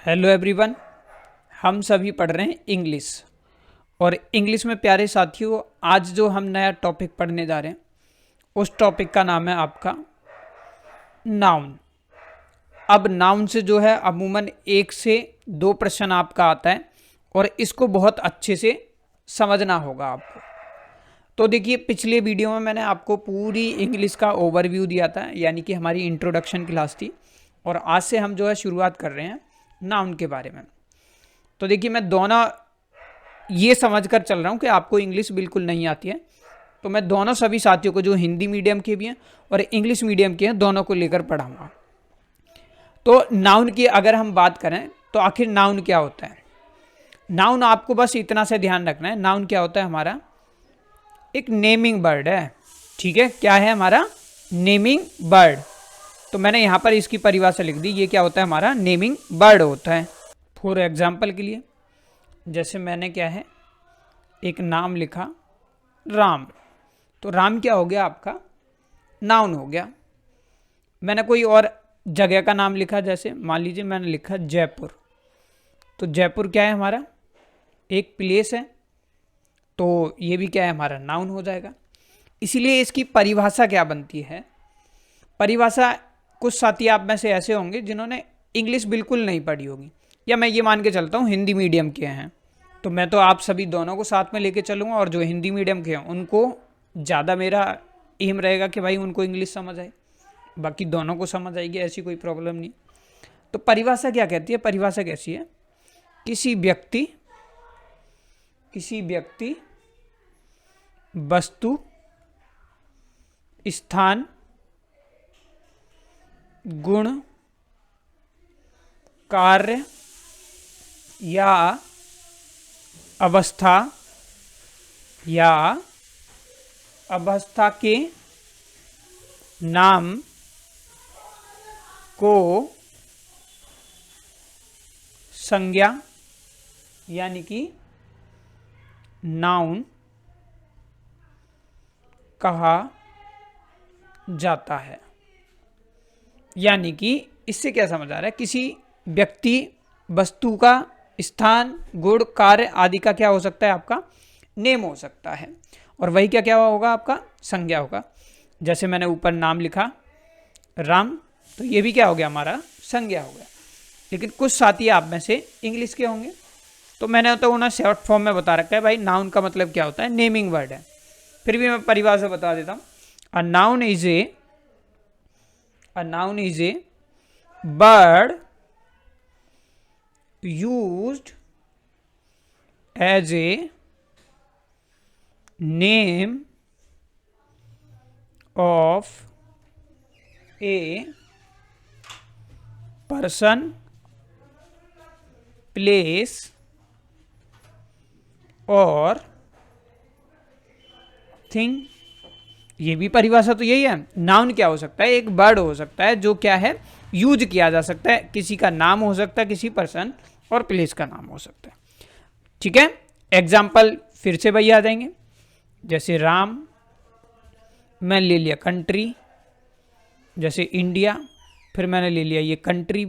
Hello everyone. हम सभी पढ़ रहे हैं इंग्लिश। और इंग्लिश में प्यारे साथियों, आज जो हम नया टॉपिक पढ़ने जा रहे हैं उस टॉपिक का नाम है आपका नाउन। अब नाउन से जो है अमूमन 1 से 2 प्रश्न आपका आता है और इसको बहुत अच्छे से समझना होगा आपको। तो देखिए, पिछले वीडियो में मैंने आपको पूरी इंग्लिश का ओवरव्यू दिया था, यानी कि हमारी इंट्रोडक्शन क्लास थी। और आज से हम जो है शुरुआत कर रहे हैं नाउन के बारे में। तो देखिए, मैं दोनों ये समझ कर चल रहा हूँ कि आपको इंग्लिश बिल्कुल नहीं आती है, तो मैं दोनों सभी साथियों को जो हिंदी मीडियम के भी हैं और इंग्लिश मीडियम के हैं दोनों को लेकर पढ़ाऊँगा। तो नाउन की अगर हम बात करें तो आखिर नाउन क्या होता है। नाउन आपको बस इतना से ध्यान रखना है, नाउन क्या होता है हमारा एक नेमिंग बर्ड है। ठीक है, क्या है हमारा नेमिंग बर्ड। तो मैंने यहाँ पर इसकी परिभाषा लिख दी, ये क्या होता है हमारा नेमिंग बर्ड होता है। फॉर एग्जाम्पल के लिए जैसे मैंने क्या है एक नाम लिखा राम, तो राम क्या हो गया आपका नाउन हो गया। मैंने कोई और जगह का नाम लिखा, जैसे मान लीजिए मैंने लिखा जयपुर, तो जयपुर क्या है हमारा एक प्लेस है, तो ये भी क्या है हमारा नाउन हो जाएगा। इसीलिए इसकी परिभाषा क्या बनती है। परिभाषा कुछ साथी आप में से ऐसे होंगे जिन्होंने इंग्लिश बिल्कुल नहीं पढ़ी होगी, या मैं ये मान के चलता हूँ हिंदी मीडियम के हैं, तो मैं तो आप सभी दोनों को साथ में लेके चलूँगा। और जो हिंदी मीडियम के हैं उनको ज़्यादा मेरा एम रहेगा कि भाई उनको इंग्लिश समझ आए, बाकी दोनों को समझ आएगी, ऐसी कोई प्रॉब्लम नहीं। तो परिभाषा क्या कहती है, परिभाषा कैसी है, किसी व्यक्ति वस्तु स्थान गुण कार्य या अवस्था के नाम को संज्ञा यानी कि नाउन कहा जाता है। यानी कि इससे क्या समझ आ रहा है, किसी व्यक्ति वस्तु का स्थान गुण कार्य आदि का क्या हो सकता है आपका नेम हो सकता है, और वही क्या क्या होगा आपका संज्ञा होगा। जैसे मैंने ऊपर नाम लिखा राम, तो ये भी क्या हो गया हमारा संज्ञा हो गया। लेकिन कुछ साथी आप में से इंग्लिश के होंगे, तो मैंने तो उन्हें शॉर्ट फॉर्म में बता रखा है भाई नाउन का मतलब क्या होता है, नेमिंग वर्ड है। फिर भी मैं परिभाषा बता देता हूँ। A noun is a bird used as a name of a person, place or thing। ये भी परिभाषा तो यही है। नाउन क्या हो सकता है, एक बर्ड हो सकता है जो क्या है यूज किया जा सकता है, किसी का नाम हो सकता है, किसी पर्सन और प्लेस का नाम हो सकता है। ठीक है, एग्जाम्पल फिर से वही आ जाएंगे। जैसे राम, मैं ले लिया कंट्री, जैसे इंडिया, फिर मैंने ले लिया ये कंट्री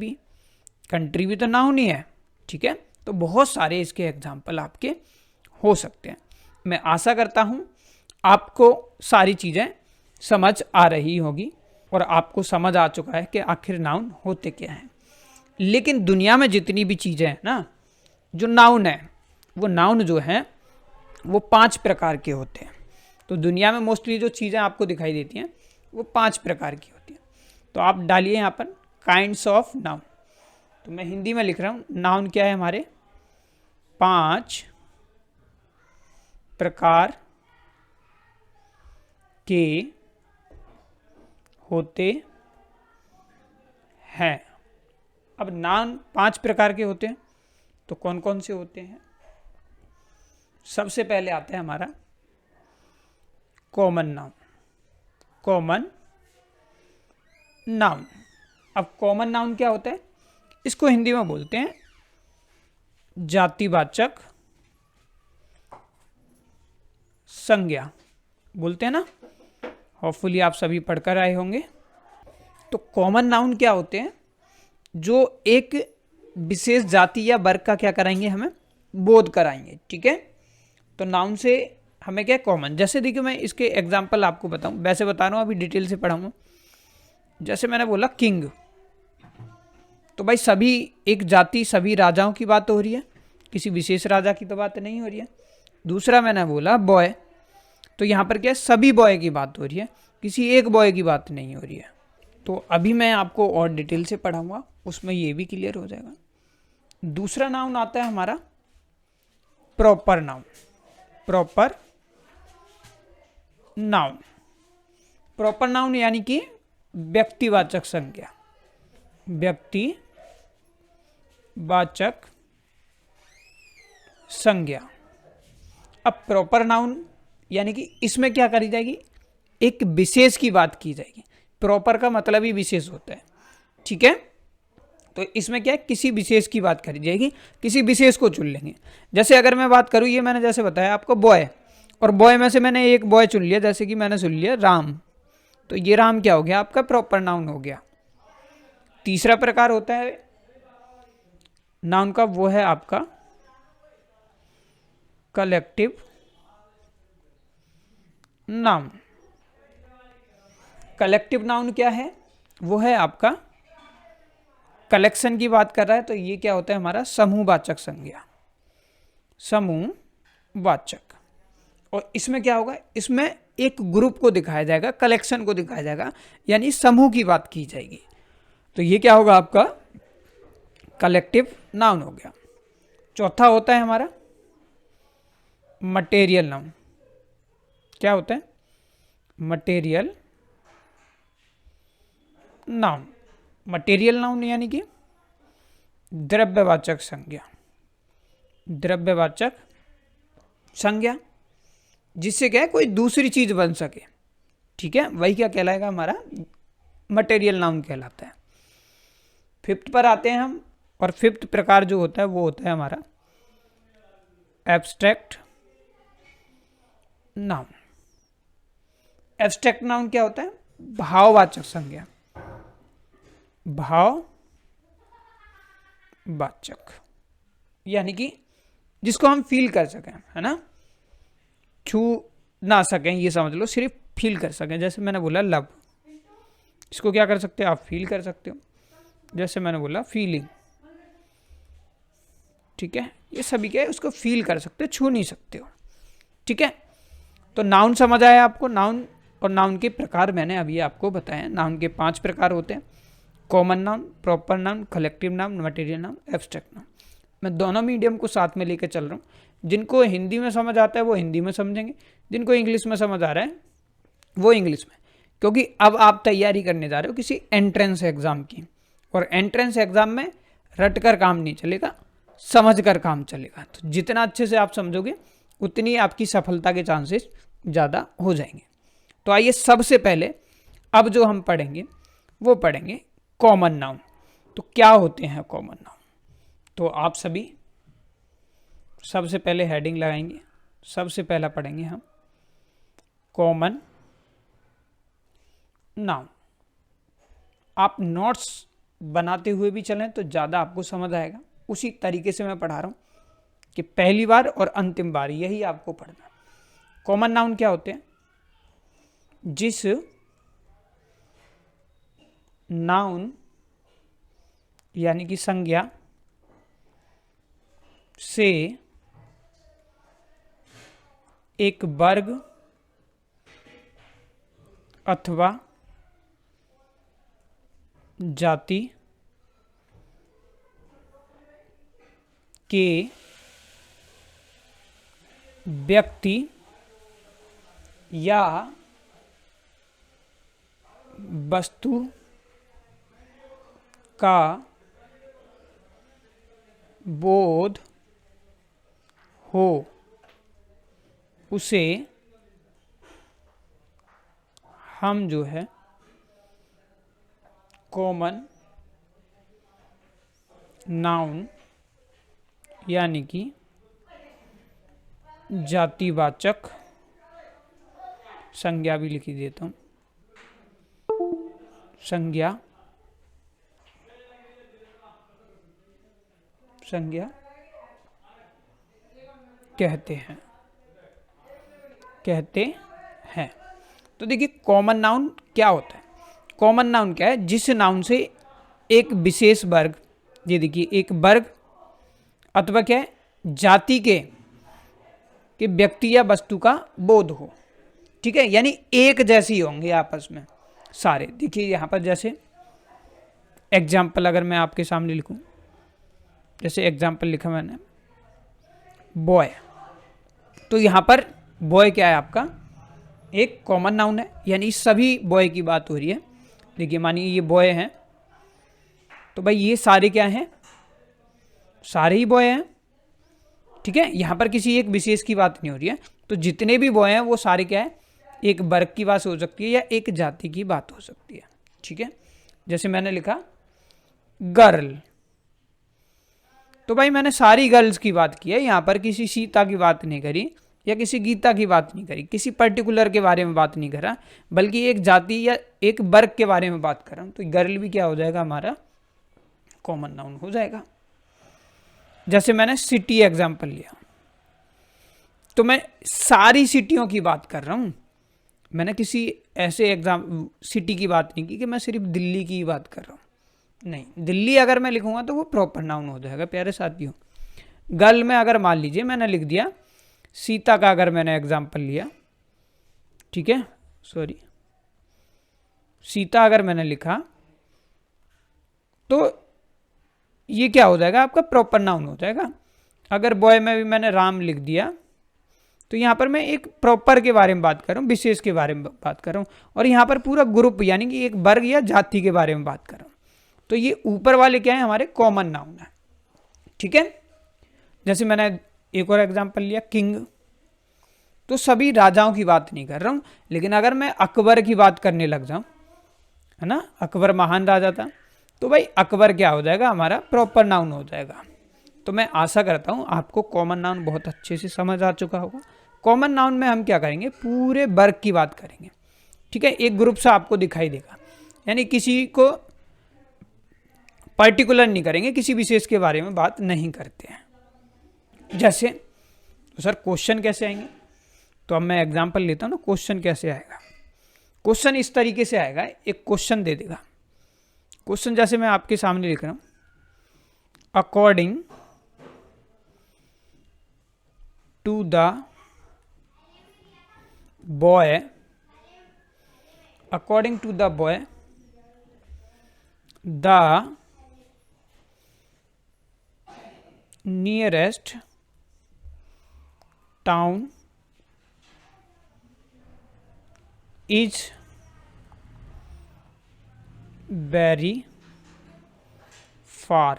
भी तो नाउन ही है। ठीक है, तो बहुत सारे इसके एग्जाम्पल आपके हो सकते हैं। मैं आशा करता हूँ आपको सारी चीज़ें समझ आ रही होगी और आपको समझ आ चुका है कि आखिर नाउन होते क्या हैं। लेकिन दुनिया में जितनी भी चीज़ें हैं ना, जो नाउन है, वो नाउन जो हैं वो 5 प्रकार के होते हैं। तो दुनिया में मोस्टली जो चीज़ें आपको दिखाई देती हैं वो 5 प्रकार की होती हैं। तो आप डालिए यहाँ पर काइंड्स ऑफ नाउन। तो मैं हिंदी में लिख रहा हूँ, नाउन क्या है हमारे 5 प्रकार के होते हैं। अब नाउन 5 प्रकार के होते हैं, तो कौन कौन से होते हैं। सबसे पहले आता है हमारा कॉमन नाउन। अब कॉमन नाउन क्या होता है, इसको हिंदी में बोलते हैं जातिवाचक संज्ञा, बोलते हैं ना। होपफुली आप सभी पढ़कर आए होंगे। तो कॉमन नाउन क्या होते हैं, जो एक विशेष जाति या वर्ग का क्या कराएंगे, हमें बोध कराएंगे। ठीक है, तो नाउन से हमें क्या कॉमन, जैसे देखिए मैं इसके एग्जाम्पल आपको बताऊं, वैसे बता रहा हूँ, अभी डिटेल से पढ़ाऊंगा। जैसे मैंने बोला किंग, तो भाई सभी एक जाति, सभी राजाओं की बात हो रही है, किसी विशेष राजा की तो बात नहीं हो रही है। दूसरा मैंने बोला बॉय, तो यहाँ पर क्या है, सभी बॉय की बात हो रही है, किसी एक बॉय की बात नहीं हो रही है। तो अभी मैं आपको और डिटेल से पढ़ाऊंगा, उसमें ये भी क्लियर हो जाएगा। दूसरा नाउन आता है हमारा proper noun. Proper noun, proper noun यानी कि व्यक्तिवाचक संज्ञा, व्यक्तिवाचक संज्ञा। अब प्रॉपर नाउन यानी कि इसमें क्या करी जाएगी, एक विशेष की बात की जाएगी। प्रॉपर का मतलब ही विशेष होता है। ठीक है, तो इसमें क्या है, किसी विशेष की बात करी जाएगी, किसी विशेष को चुन लेंगे। जैसे अगर मैं बात करूँ, ये मैंने जैसे बताया आपको बॉय, और बॉय में से मैंने एक बॉय चुन लिया, जैसे कि मैंने चुन लिया राम, तो ये राम क्या हो गया, आपका प्रॉपर नाउन हो गया। तीसरा प्रकार होता है नाउन का, वो है आपका कलेक्टिव नाउन। कलेक्टिव नाउन क्या है, वो है आपका कलेक्शन की बात कर रहा है, तो ये क्या होता है हमारा समूहवाचक संज्ञा, समूहवाचक। और इसमें क्या होगा, इसमें एक ग्रुप को दिखाया जाएगा, कलेक्शन को दिखाया जाएगा, यानी समूह की बात की जाएगी। तो ये क्या होगा, आपका कलेक्टिव नाउन हो गया। चौथा होता है हमारा मटेरियल नाउन। क्या होता है, मटेरियल नाउन। मटेरियल नाउन यानी कि द्रव्यवाचक संज्ञा, द्रव्यवाचक संज्ञा, जिससे क्या है कोई दूसरी चीज बन सके। ठीक है, वही क्या कहलाएगा, हमारा मटेरियल नाउन कहलाता है। फिफ्थ पर आते हैं हम, और फिफ्थ प्रकार जो होता है वो होता है हमारा एब्स्ट्रैक्ट नाउन। एब्स्ट्रैक्ट नाउन क्या होता है, भाववाचक संज्ञा, भाववाचक, यानी कि जिसको हम फील कर सकें, है ना, छू ना सकें, ये समझ लो, सिर्फ फील कर सकें। जैसे मैंने बोला लव, इसको क्या कर सकते हो, आप फील कर सकते हो। जैसे मैंने बोला फीलिंग, ठीक है, ये सभी क्या है, उसको फील कर सकते हो, छू नहीं सकते हो। ठीक है, तो नाउन समझ आया आपको। नाउन और नाउन के प्रकार मैंने अभी आपको बताया। नाउन के 5 प्रकार होते हैं, common noun, proper noun, collective noun, material noun, abstract noun. मैं दोनों मीडियम को साथ में लेकर चल रहा हूँ। जिनको हिंदी में समझ आता है वो हिंदी में समझेंगे, जिनको इंग्लिश में समझ आ रहा है वो इंग्लिश में, क्योंकि अब आप तैयारी करने जा रहे हो किसी एंट्रेंस एग्जाम की, और एंट्रेंस एग्जाम में रट कर काम नहीं चलेगा, समझ कर काम चलेगा। तो जितना अच्छे से आप समझोगे उतनी आपकी सफलता के चांसेस ज़्यादा हो जाएंगे। तो आइए सबसे पहले अब जो हम पढ़ेंगे वो पढ़ेंगे कॉमन नाउन। तो क्या होते हैं कॉमन नाउन, तो आप सभी सबसे पहले हेडिंग लगाएंगे। सबसे पहला पढ़ेंगे हम कॉमन नाउन। आप नोट्स बनाते हुए भी चलें तो ज़्यादा आपको समझ आएगा। उसी तरीके से मैं पढ़ा रहा हूँ कि पहली बार और अंतिम बार यही आपको पढ़ना है। कॉमन नाउन क्या होते हैं, जिस नाउन यानी कि संज्ञा से एक वर्ग अथवा जाति के व्यक्ति या वस्तु का बोध हो, उसे हम जो है कॉमन नाउन यानी कि जातिवाचक संज्ञा भी लिख देता हूँ, संज्ञा संज्ञा कहते हैं, कहते हैं। तो देखिए कॉमन नाउन क्या होता है। कॉमन नाउन क्या है, जिस नाउन से एक विशेष वर्ग, ये देखिए एक वर्ग अथवा क्या है जाति के व्यक्ति या वस्तु का बोध हो, ठीक है, यानी एक जैसी होंगे आपस में सारे। देखिए यहाँ पर जैसे एग्जाम्पल अगर मैं आपके सामने लिखूं, जैसे एग्जाम्पल लिखा मैंने बॉय, तो यहाँ पर बॉय क्या है आपका एक कॉमन नाउन है, यानी सभी बॉय की बात हो रही है। देखिए मानिए ये बॉय हैं, तो भाई ये सारे क्या हैं, सारे ही बॉय हैं, ठीक है। यहाँ पर किसी एक विशेष की बात नहीं हो रही है, तो जितने भी बॉय हैं वो सारे क्या है एक वर्ग की बात हो सकती है या एक जाति की बात हो सकती है, ठीक है। जैसे मैंने लिखा गर्ल, तो भाई मैंने सारी गर्ल्स की बात की है, यहाँ पर किसी सीता की बात नहीं करी या किसी गीता की बात नहीं करी, किसी पर्टिकुलर के बारे में बात नहीं करा, बल्कि एक जाति या एक वर्ग के बारे में बात कर रहा हूँ। तो गर्ल भी क्या हो जाएगा हमारा कॉमन नाउन हो जाएगा। जैसे मैंने सिटी एग्जाम्पल लिया, तो मैं सारी सिटियों की बात कर रहा हूँ, मैंने किसी ऐसे सिटी की बात नहीं की कि मैं सिर्फ दिल्ली की बात कर रहा हूँ, नहीं। दिल्ली अगर मैं लिखूंगा तो वो प्रॉपर नाउन हो जाएगा प्यारे साथियों। गर्ल में अगर मान लीजिए मैंने लिख दिया सीता का, अगर मैंने एग्जाम्पल लिया, ठीक है, सॉरी सीता अगर मैंने लिखा, तो ये क्या हो जाएगा आपका प्रॉपर नाउन हो जाएगा। अगर बॉय में भी मैंने राम लिख दिया, तो यहाँ पर मैं एक प्रॉपर के बारे में बात कर रहा हूँ, विशेष के बारे में बात कर रहा हूँ, और यहाँ पर पूरा ग्रुप यानी कि एक वर्ग या जाति के बारे में बात कर रहा हूँ। तो ये ऊपर वाले क्या है हमारे कॉमन नाउन है, ठीक है। जैसे मैंने एक और एग्जांपल लिया किंग, तो सभी राजाओं की बात नहीं कर रहा हूँ, लेकिन अगर मैं अकबर की बात करने लग जाऊँ, है ना, अकबर महान राजा था, तो भाई अकबर क्या हो जाएगा हमारा प्रॉपर नाउन हो जाएगा। तो मैं आशा करता हूँ आपको कॉमन नाउन बहुत अच्छे से समझ आ चुका होगा। कॉमन नाउन में हम क्या करेंगे, पूरे वर्ग की बात करेंगे, ठीक है, एक ग्रुप से आपको दिखाई देगा, यानी किसी को पर्टिकुलर नहीं करेंगे, किसी विशेष के बारे में बात नहीं करते हैं। जैसे तो सर क्वेश्चन कैसे आएंगे, तो अब मैं एग्जांपल लेता हूँ ना, क्वेश्चन कैसे आएगा। क्वेश्चन इस तरीके से आएगा, एक क्वेश्चन दे देगा। क्वेश्चन जैसे मैं आपके सामने लिख रहा हूँ, according to the boy, according to the boy the nearest town is very far,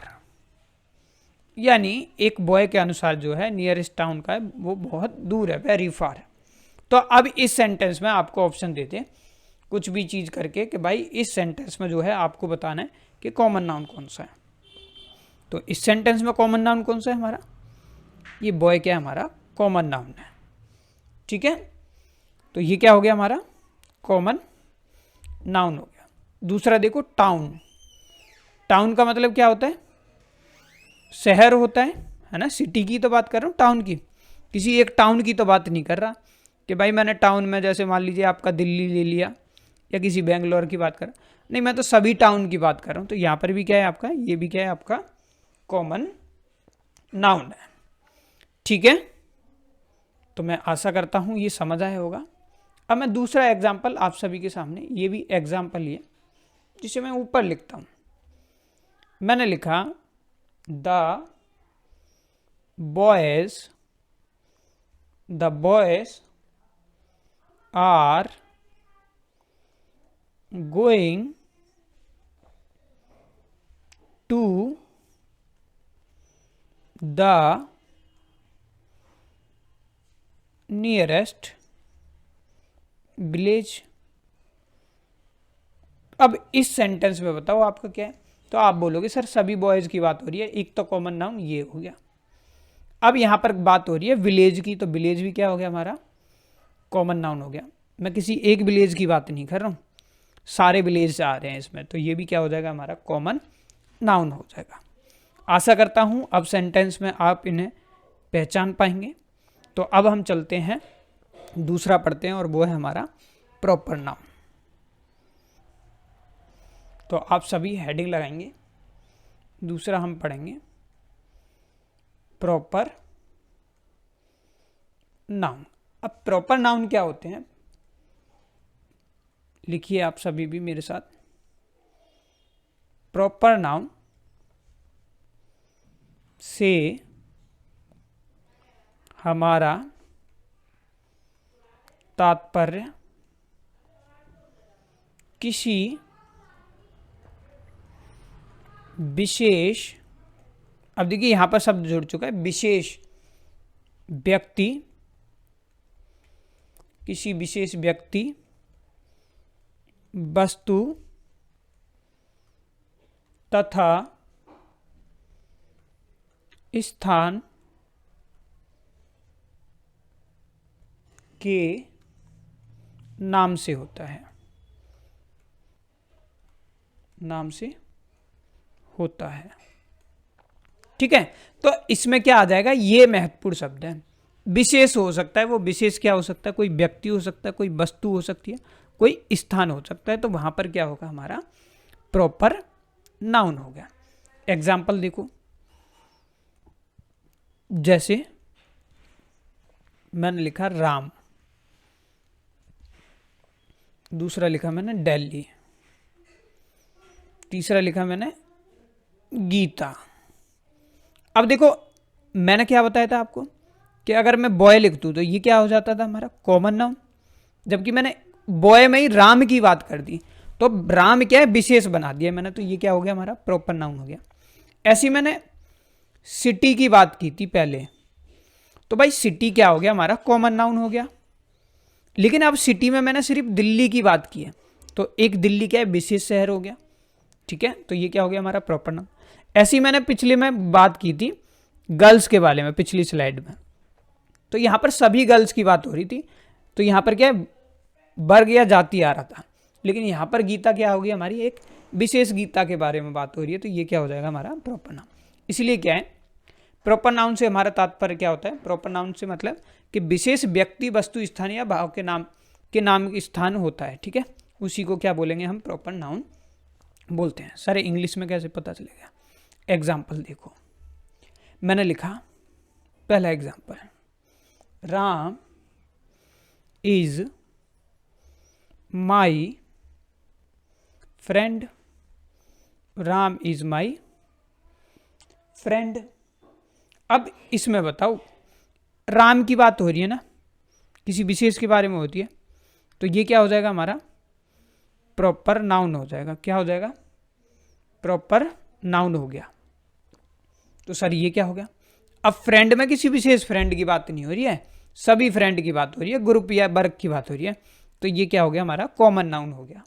यानी एक बॉय के अनुसार जो है नियरेस्ट टाउन का है वो बहुत दूर है, वेरी फार। तो अब इस सेंटेंस में आपको ऑप्शन देते हैं कुछ भी चीज करके कि भाई इस सेंटेंस में जो है आपको बताना है कि कॉमन नाउन कौन सा है। तो इस सेंटेंस में कॉमन नाउन कौन सा है हमारा, ये बॉय क्या है हमारा कॉमन नाउन है, ठीक है। तो ये क्या हो गया हमारा कॉमन नाउन हो गया। दूसरा देखो टाउन, टाउन का मतलब क्या होता है, शहर होता है ना, सिटी की तो बात कर रहा हूँ, टाउन की, किसी एक टाउन की तो बात नहीं कर रहा कि भाई मैंने टाउन में जैसे मान लीजिए आपका दिल्ली ले लिया या किसी बेंगलोर की बात कर, नहीं, मैं तो सभी टाउन की बात कर रहा हूँ। तो यहाँ पर भी क्या है आपका, ये भी क्या है आपका कॉमन नाउन है, ठीक है। तो मैं आशा करता हूँ ये समझ आया होगा। अब मैं दूसरा एग्जाम्पल आप सभी के सामने, ये भी एग्जाम्पल लिए जिसे मैं ऊपर लिखता हूँ। मैंने लिखा the boys are going to the nearest village. अब इस सेंटेंस में बताओ आपका क्या है, तो आप बोलोगे सर सभी बॉयज की बात हो रही है, एक तो कॉमन नाउन ये हो गया। अब यहां पर बात हो रही है विलेज की, तो विलेज भी क्या हो गया हमारा कॉमन नाउन हो गया। मैं किसी एक विलेज की बात नहीं कर रहा हूं, सारे विलेज आ रहे हैं इसमें, तो ये भी क्या हो जाएगा हमारा कॉमन नाउन हो जाएगा। आशा करता हूँ अब सेंटेंस में आप इन्हें पहचान पाएंगे। तो अब हम चलते हैं, दूसरा पढ़ते हैं, और वो है हमारा प्रॉपर नाउन। तो आप सभी हेडिंग लगाएंगे। दूसरा हम पढ़ेंगे प्रॉपर नाउन। अब प्रॉपर नाउन क्या होते हैं, लिखिए आप सभी भी मेरे साथ। प्रॉपर नाउन से हमारा तात्पर्य किसी विशेष, अब देखिए यहां पर शब्द जुड़ चुका है, विशेष व्यक्ति, किसी विशेष व्यक्ति, वस्तु तथा स्थान के नाम से होता है, नाम से होता है। ठीक है, तो इसमें क्या आ जाएगा, ये महत्वपूर्ण शब्द है। विशेष हो सकता है, वो विशेष क्या हो सकता है, कोई व्यक्ति हो सकता है, कोई वस्तु हो सकती है, कोई स्थान हो सकता है। तो वहां पर क्या होगा, हमारा प्रॉपर नाउन हो गया। एग्जाम्पल देखो, जैसे मैंने लिखा राम, दूसरा लिखा मैंने दिल्ली, तीसरा लिखा मैंने गीता। अब देखो मैंने क्या बताया था आपको कि अगर मैं बॉय लिख दूं तो ये क्या हो जाता था, हमारा कॉमन नाउन। जबकि मैंने बॉय में ही राम की बात कर दी, तो राम क्या है, विशेष बना दिया मैंने, तो ये क्या हो गया, हमारा प्रॉपर नाउन हो गया। ऐसी मैंने सिटी की बात की थी पहले, तो भाई सिटी क्या हो गया, हमारा कॉमन नाउन हो गया। लेकिन अब सिटी में मैंने सिर्फ दिल्ली की बात की है, तो एक दिल्ली क्या है, विशेष शहर हो गया। ठीक है, तो ये क्या हो गया, हमारा प्रॉपर नाउन। ऐसी मैंने पिछले में बात की थी गर्ल्स के बारे में, पिछली स्लाइड में, तो यहां पर सभी गर्ल्स की बात हो रही थी, तो यहां पर क्या है, वर्ग या जाति आ रहा था। लेकिन यहां पर गीता क्या होगी, हमारी एक विशेष गीता के बारे में बात हो रही है, तो ये क्या हो जाएगा, हमारा प्रॉपर नाउन। इसलिए क्या है, प्रॉपर नाउन से हमारा तात्पर्य क्या होता है, प्रॉपर नाउन से मतलब कि विशेष व्यक्ति, वस्तु, स्थान या भाव के नाम स्थान होता है। ठीक है, उसी को क्या बोलेंगे हम, प्रॉपर नाउन बोलते हैं। सारे इंग्लिश में कैसे पता चलेगा, एग्जाम्पल देखो, मैंने लिखा पहला example, Ram is my friend, Ram is my friend. अब इसमें बताओ, राम की बात हो रही है ना, किसी विशेष के बारे में होती है, तो ये क्या हो जाएगा, हमारा प्रॉपर नाउन हो जाएगा। क्या हो जाएगा, प्रॉपर नाउन हो गया। तो सर ये क्या हो गया, अब फ्रेंड में किसी विशेष फ्रेंड की बात नहीं हो रही है, सभी फ्रेंड की बात हो रही है, ग्रुप या वर्ग की बात हो रही है, तो ये क्या हो गया, हमारा कॉमन नाउन हो गया।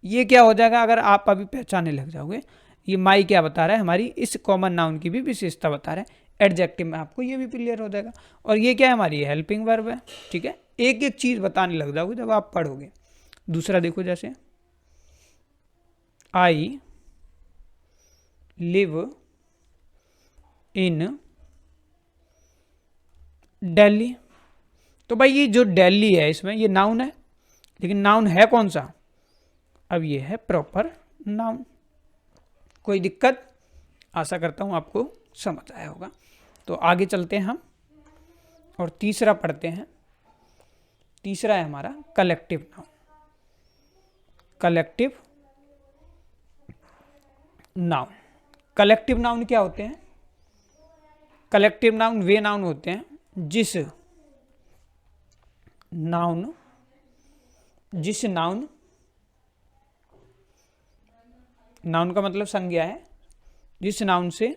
ये क्या हो जाएगा, अगर आप अभी पहचानने लग जाओगे, ये माई क्या बता रहा है, हमारी इस कॉमन नाउन की भी विशेषता बता रहा है। एडजेक्टिव में आपको ये भी क्लियर हो जाएगा। और ये क्या है, हमारी हेल्पिंग वर्ब है। ठीक है, एक एक चीज बताने लग जाओगे जब आप पढ़ोगे। दूसरा देखो, जैसे आई लिव इन दिल्ली, तो भाई ये जो दिल्ली है इसमें ये नाउन है, लेकिन नाउन है कौन सा, अब ये है प्रॉपर नाउन। कोई दिक्कत, आशा करता हूं आपको समझ आया होगा। तो आगे चलते हैं हम और तीसरा पढ़ते हैं। तीसरा है हमारा collective noun. Collective noun, collective noun क्या होते हैं, कलेक्टिव नाउन वे नाउन होते हैं जिस नाउन नाउन का मतलब संज्ञा है, जिस नाउन से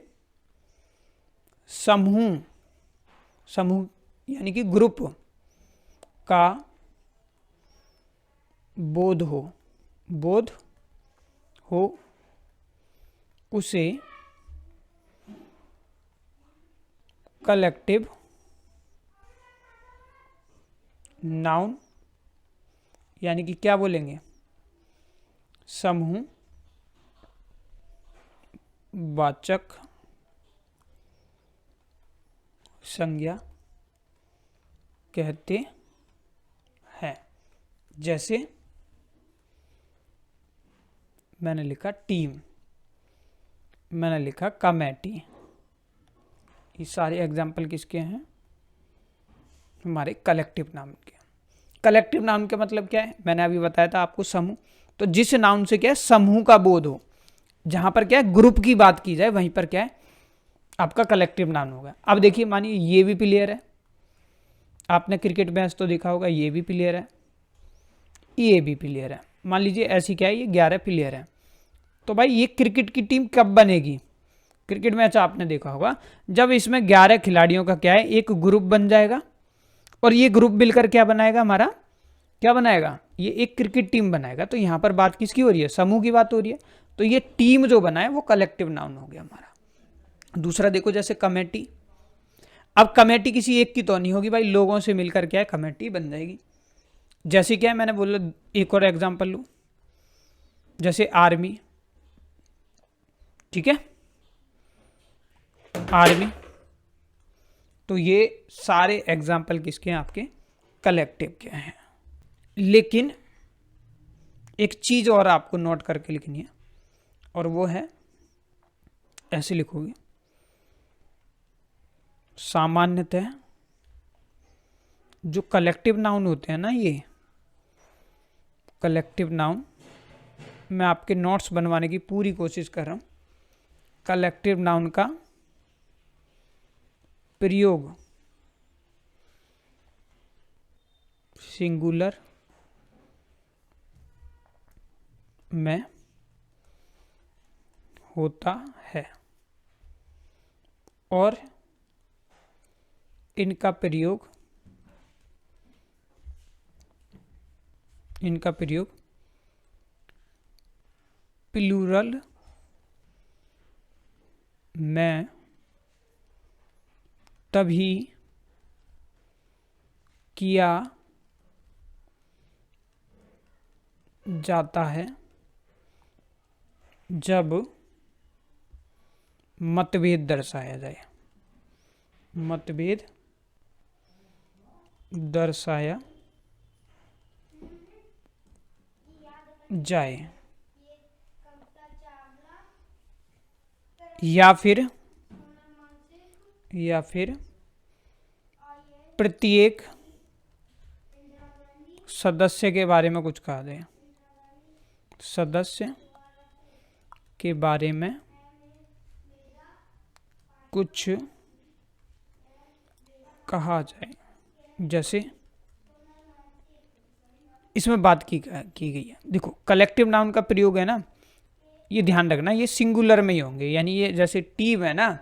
समूह यानी कि ग्रुप का बोध हो उसे कलेक्टिव नाउन यानी कि क्या बोलेंगे, समूह वाचक संज्ञा कहते हैं। जैसे मैंने लिखा टीम, मैंने लिखा कमेटी, ये सारे एग्जाम्पल किसके हैं? हमारे कलेक्टिव नाउन के। कलेक्टिव नाउन का मतलब क्या है? मैंने अभी बताया था आपको, समूह। तो जिस नाउन से क्या है, समूह का बोध हो, जहां पर क्या है ग्रुप की बात की जाए, वहीं पर क्या है आपका कलेक्टिव नाउन होगा। अब देखिए, मानिए ये भी प्लेयर है, आपने क्रिकेट मैच तो देखा होगा, ये भी प्लेयर है, ये भी प्लेयर है। मान लीजिए ऐसी क्या है, ये 11 प्लेयर है। तो भाई ये क्रिकेट की टीम कब बनेगी? क्रिकेट मैच आपने देखा होगा, जब इसमें 11 खिलाड़ियों का क्या है एक ग्रुप बन जाएगा, और ये ग्रुप मिलकर क्या बनाएगा हमारा, क्या बनाएगा, ये एक क्रिकेट टीम बनाएगा। तो यहाँ पर बात किसकी हो रही है? समूह की बात हो रही है। तो ये टीम जो बना है वो कलेक्टिव नाउन हो गया हमारा। दूसरा देखो, जैसे कमेटी। अब कमेटी किसी एक की तो नहीं होगी भाई, लोगों से मिलकर क्या है कमेटी बन जाएगी। जैसे क्या है, मैंने बोला एक और एग्जांपल लूं, जैसे आर्मी, ठीक है, आर्मी। तो ये सारे एग्जाम्पल किसके हैं? आपके कलेक्टिव के हैं। लेकिन एक चीज और आपको नोट करके लिखनी है, और वो है, ऐसे लिखोगे, सामान्यतः जो कलेक्टिव नाउन होते हैं ना, ये कलेक्टिव नाउन, मैं आपके नोट्स बनवाने की पूरी कोशिश कर रहा हूं। कलेक्टिव नाउन का प्रयोग सिंगुलर में होता है, और इनका प्रयोग प्लूरल में तभी किया जाता है जब मतभेद दर्शाया जाए, मतभेद दर्शाया जाए, या फिर प्रत्येक सदस्य के बारे में कुछ कहा जाए, सदस्य के बारे में कुछ कहा जाए। जैसे इसमें बात की गई है, देखो कलेक्टिव नाउन का प्रयोग है ना, ये ध्यान रखना, ये सिंगुलर में ही होंगे। यानी ये जैसे टीम है ना,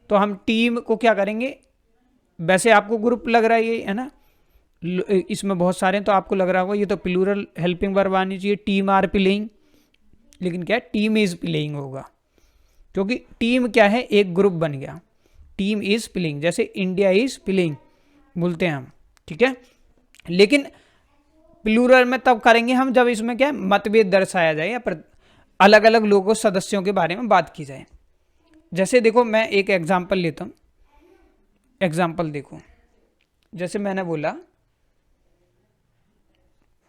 तो हम टीम को क्या करेंगे, वैसे आपको ग्रुप लग रहा है ये है ना, इसमें बहुत सारे हैं तो आपको लग रहा होगा ये तो प्लूरल हेल्पिंग वर्ब आनी चाहिए, टीम आर प्लेइंग, लेकिन क्या है टीम इज प्लेइंग होगा, क्योंकि टीम क्या है एक ग्रुप बन गया, टीम इज प्लेइंग। जैसे इंडिया इज प्लेइंग बोलते हैं हम, ठीक है। लेकिन प्लूरल में तब करेंगे हम जब इसमें क्या है मतभेद दर्शाया जाए, या अलग अलग लोगों सदस्यों के बारे में बात की जाए। जैसे देखो मैं एक एग्जांपल लेता हूं, एग्जांपल देखो, जैसे मैंने बोला,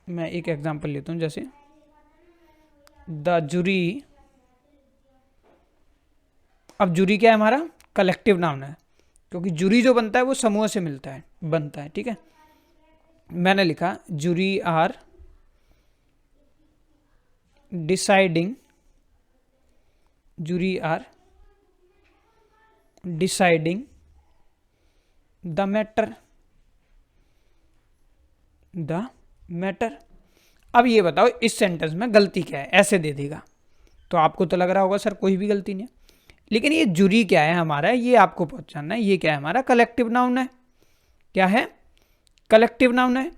मैं एक एग्जांपल लेता हूं, जैसे द जूरी। अब जूरी क्या है हमारा कलेक्टिव नाउन है, क्योंकि जूरी जो बनता है वो समूह से बनता है, ठीक है। मैंने लिखा jury are deciding, jury are deciding the matter. अब ये बताओ इस सेंटेंस में गलती क्या है, ऐसे दे देगा तो आपको तो लग रहा होगा सर कोई भी गलती नहीं है, लेकिन ये जूरी क्या है हमारा, ये आपको पहचानना है। ये क्या है हमारा कलेक्टिव नाउन है, क्या है कलेक्टिव नाउन है।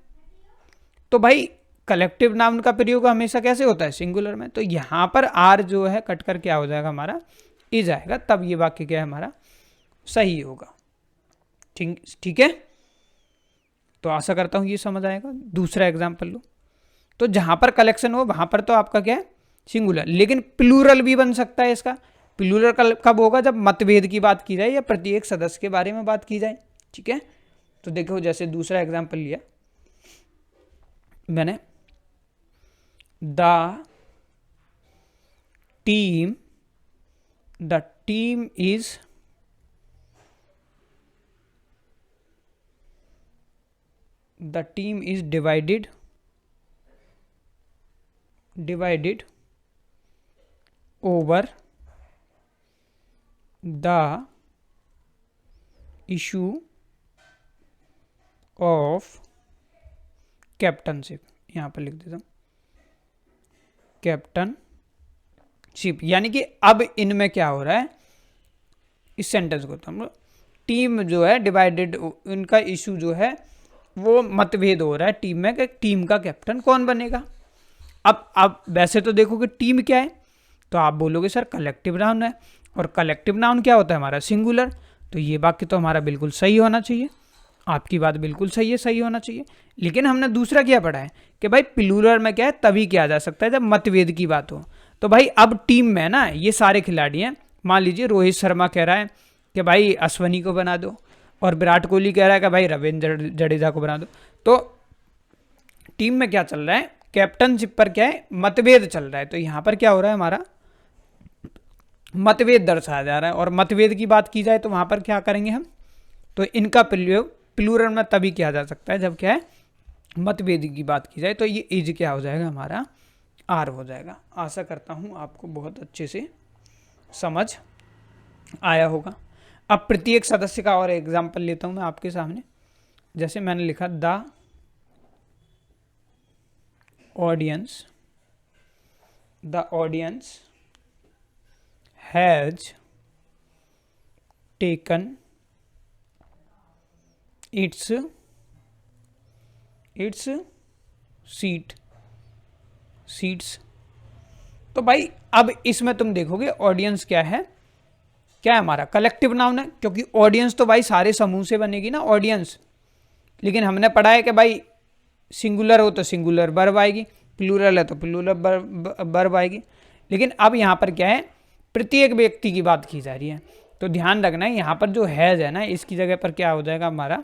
तो भाई कलेक्टिव नाउन का प्रयोग हमेशा कैसे होता है सिंगुलर में, तो यहां पर आर जो है कट कर क्या हो जाएगा हमारा इज आएगा, तब ये वाक्य क्या है हमारा सही होगा, ठीक है। तो आशा करता हूं ये समझ आएगा। दूसरा एग्जांपल लो, तो जहां पर कलेक्शन हो वहां पर तो आपका क्या है सिंगुलर, लेकिन प्लूरल भी बन सकता है इसका। प्लूरल कब होगा, जब मतभेद की बात की जाए या प्रत्येक सदस्य के बारे में बात की जाए, ठीक है। तो देखो जैसे दूसरा एग्जाम्पल लिया मैंने, the team is divided over the issue of captainship. यहाँ पर लिख देता हूँ कैप्टनशिप, यानी कि अब इनमें क्या हो रहा है, इस सेंटेंस को तो हम लोग टीम जो है डिवाइडेड, उनका इशू जो है वो मतभेद हो रहा है टीम में कि टीम का कैप्टन कौन बनेगा। अब वैसे तो देखो कि टीम क्या है, तो आप बोलोगे सर कलेक्टिव नाउन है, और कलेक्टिव नाउन क्या होता है हमारा, सिंगुलर। तो ये वाक्य तो हमारा बिल्कुल सही होना चाहिए, आपकी बात बिल्कुल सही है, सही होना चाहिए। लेकिन हमने दूसरा क्या पढ़ा है कि भाई प्लूरल में क्या है, तभी किया जा सकता है जब मतभेद की बात हो। तो भाई अब टीम में ना ये सारे खिलाड़ी हैं, मान लीजिए रोहित शर्मा कह रहा है कि भाई अश्विनी को बना दो, और विराट कोहली कह रहा है कि भाई रविंद्र जडेजा को बना दो। तो टीम में क्या चल रहा है, कैप्टनशिप पर क्या है, मतभेद चल रहा है। तो यहाँ पर क्या हो रहा है, हमारा मतभेद दर्शाया जा रहा है, और मतभेद की बात की जाए तो वहाँ पर क्या करेंगे हम, तो इनका प्रयोग प्लूरल में तभी किया जा सकता है जब क्या है, मतभेद की बात की जाए। तो ये इज क्या हो जाएगा, हमारा आर हो जाएगा। आशा करता हूँ आपको बहुत अच्छे से समझ आया होगा। अब प्रत्येक सदस्य का और एग्जाम्पल लेता हूँ मैं आपके सामने। जैसे मैंने लिखा the audience has taken it's seats. तो भाई अब इसमें तुम देखोगे ऑडियंस क्या है हमारा कलेक्टिव नाउन है, क्योंकि ऑडियंस तो भाई सारे समूह से बनेगी ना ऑडियंस। लेकिन हमने पढ़ा है कि भाई सिंगुलर हो तो सिंगुलर वर्ब आएगी, प्लूरल है तो प्लूरल वर्ब आएगी। लेकिन अब यहाँ पर क्या है, प्रत्येक व्यक्ति की बात की जा रही है। तो ध्यान रखना है यहाँ पर जो हैज है ना, इसकी जगह पर क्या हो जाएगा, हमारा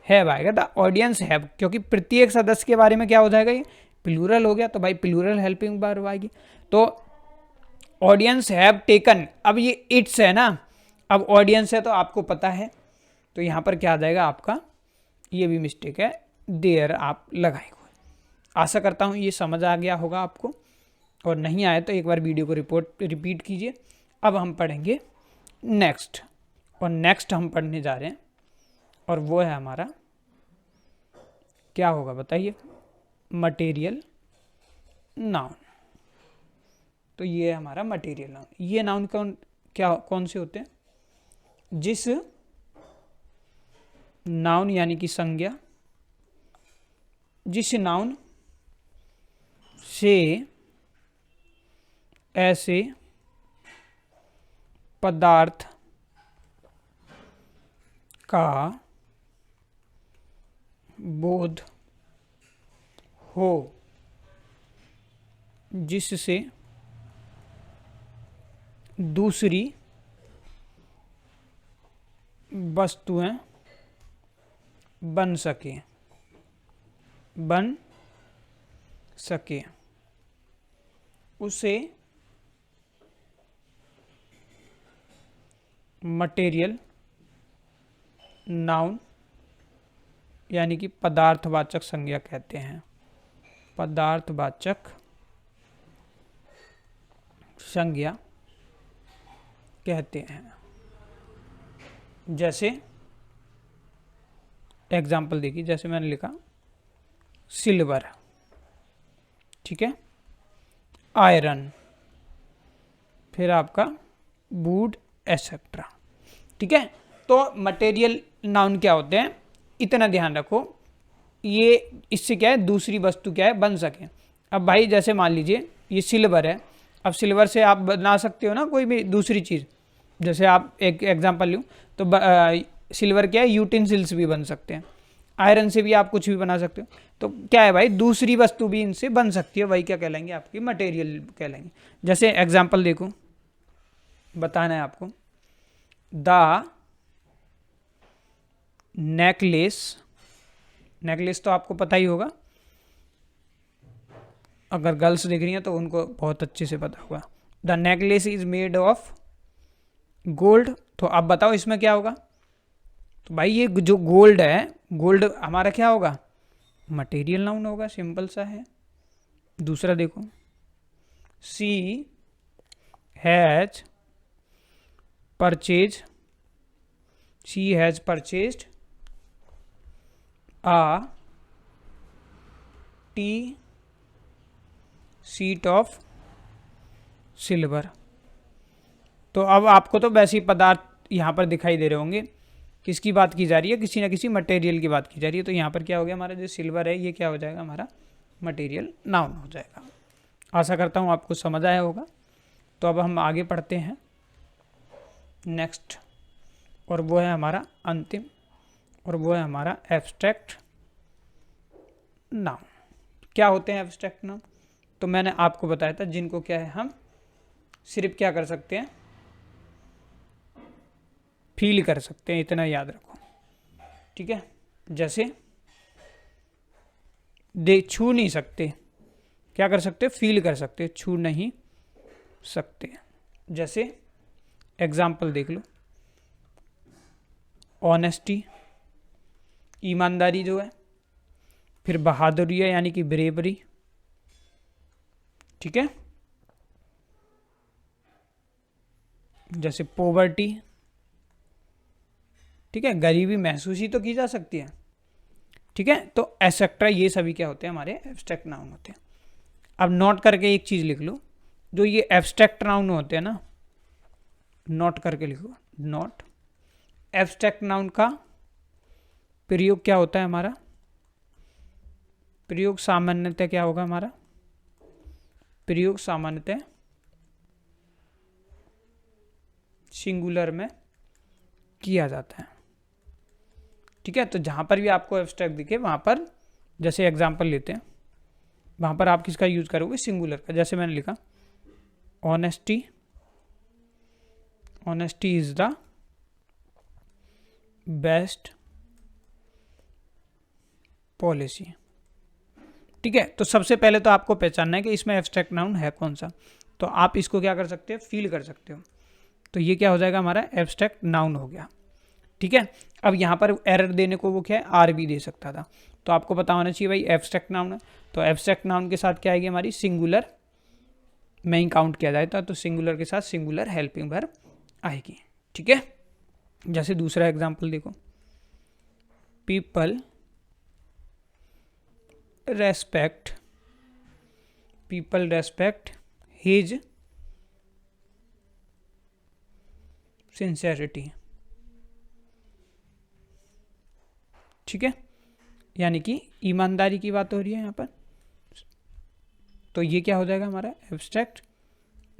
हैव आएगा। द ऑडियंस हैव, क्योंकि प्रत्येक सदस्य के बारे में क्या हो जाएगा, ये प्लूरल हो गया, तो भाई प्लूरल हेल्पिंग वर्ब आएगी। तो ऑडियंस हैव टेकन, अब ये इट्स है ना, अब ऑडियंस है तो आपको पता है, तो यहाँ पर क्या आ जाएगा आपका, ये भी मिस्टेक है, देयर आप लगाएंगे। आशा करता हूँ ये समझ आ गया होगा आपको, और नहीं आया तो एक बार वीडियो को रिपीट कीजिए। अब हम पढ़ेंगे नेक्स्ट, और नेक्स्ट हम पढ़ने जा रहे हैं, और वो है हमारा क्या होगा बताइए, मटेरियल नाउन। तो ये है हमारा मटेरियल नाउन। ये नाउन कौन से होते हैं, जिस नाउन यानी कि संज्ञा, जिस नाउन से ऐसे पदार्थ का बोध हो जिससे दूसरी वस्तुएं बन सके उसे मटेरियल नाउन यानी कि पदार्थवाचक संज्ञा कहते हैं। पदार्थवाचक संज्ञा कहते हैं। जैसे एग्जाम्पल देखिए, जैसे मैंने लिखा सिल्वर, ठीक है, आयरन, फिर आपका वुड एसेट्रा, ठीक है। तो मटेरियल नाउन क्या होते हैं, इतना ध्यान रखो, ये इससे क्या है, दूसरी वस्तु क्या है, बन सके। अब भाई जैसे मान लीजिए ये सिल्वर है, अब सिल्वर से आप बना सकते हो ना कोई भी दूसरी चीज़। जैसे आप एक एग्जांपल लूँ तो सिल्वर क्या है, यूटेंसिल्स भी बन सकते हैं। आयरन से भी आप कुछ भी बना सकते हो। तो क्या है भाई, दूसरी वस्तु भी इनसे बन सकती है, वही क्या कहलाएंगे, आपकी मटेरियल कहलाएंगे। जैसे एग्जांपल देखो, बताना है आपको, द नेकलेस, नेकलेस तो आपको पता ही होगा, अगर गर्ल्स दिख रही हैं तो उनको बहुत अच्छे से पता होगा। The necklace is made of gold. तो अब बताओ इसमें क्या होगा। तो भाई ये जो गोल्ड है, गोल्ड हमारा क्या होगा, मटेरियल नाउन होगा, सिंपल सा है। दूसरा देखो, she has purchase, she has purchased a tea sheet of silver. तो अब आपको तो वैसे ही पदार्थ यहाँ पर दिखाई दे रहे होंगे, किसकी बात की जा रही है, किसी ना किसी मटेरियल की बात की जा रही है। तो यहाँ पर क्या हो गया, हमारा जो सिल्वर है ये क्या हो जाएगा, हमारा मटेरियल नाउन हो जाएगा। आशा करता हूँ आपको समझ आया होगा। तो अब हम आगे पढ़ते हैं नेक्स्ट, और वो है हमारा अंतिम, और वो है हमारा एब्स्ट्रैक्ट नाउन। क्या होते हैं एब्स्ट्रैक्ट नाउन, तो मैंने आपको बताया था जिनको क्या है, हम सिर्फ क्या कर सकते हैं, फील कर सकते हैं, इतना याद रखो, ठीक है। जैसे छू नहीं सकते, क्या कर सकते, फील कर सकते, छू नहीं सकते। जैसे एग्जाम्पल देख लो, ऑनेस्टी, ईमानदारी जो है, फिर बहादुरी है यानी कि ब्रेवरी, ठीक है। जैसे पोवर्टी, ठीक है, गरीबी महसूस ही तो की जा सकती है, ठीक है। तो एसेट्रा, ये सभी क्या होते हैं, हमारे एब्स्ट्रैक्ट नाउन होते हैं। अब नोट करके एक चीज लिख लो, जो ये एब्स्ट्रैक्ट नाउन होते हैं ना, नोट करके लिखो, नोट। एब्स्ट्रैक्ट नाउन का प्रयोग क्या होता है हमारा, प्रयोग सामान्यतः क्या होगा हमारा, प्रयोग सामान्यतः सिंगुलर में किया जाता है, ठीक है। तो जहां पर भी आपको एब्स्ट्रैक्ट दिखे वहां पर, जैसे एग्जांपल लेते हैं, वहां पर आप किसका यूज करोगे, सिंगुलर का। जैसे मैंने लिखा honesty, honesty is the best policy, ठीक है। तो सबसे पहले तो आपको पहचानना है कि इसमें एब्स्ट्रैक्ट नाउन है कौन सा, तो आप इसको क्या कर सकते हो, फील कर सकते हो। तो ये क्या हो जाएगा, हमारा एब्स्ट्रैक्ट नाउन हो गया, ठीक है। अब यहाँ पर एरर देने को वो क्या है, आर भी दे सकता था, तो आपको पता होना चाहिए भाई एब्स्ट्रैक्ट नाउन है, तो एब्स्ट्रैक्ट नाउन के साथ क्या आएगी, हमारी सिंगुलर में ही काउंट किया जाता है, तो सिंगुलर के साथ सिंगुलर हेल्पिंग वर्ब आएगी, ठीक है। जैसे दूसरा एग्जांपल देखो, people respect, people respect his sincerity, ठीक है, यानी कि ईमानदारी की बात हो रही है यहाँ पर। तो ये क्या हो जाएगा, हमारा एब्स्ट्रैक्ट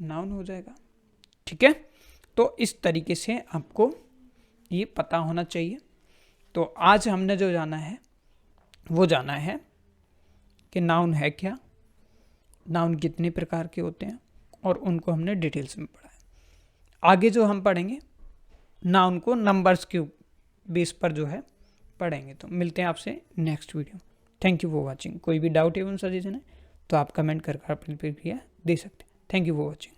नाउन हो जाएगा, ठीक है। तो इस तरीके से आपको ये पता होना चाहिए। तो आज हमने जो जाना है वो जाना है कि नाउन है क्या, नाउन कितने प्रकार के होते हैं, और उनको हमने डिटेल्स में पढ़ा है। आगे जो हम पढ़ेंगे नाउन को नंबर्स के बेस पर जो है पढ़ेंगे। तो मिलते हैं आपसे next video. Thank you for watching. कोई भी डाउट एवं सजेशन है तो आप कमेंट कर अपनी प्रतिक्रिया दे सकते हैं। Thank you for watching.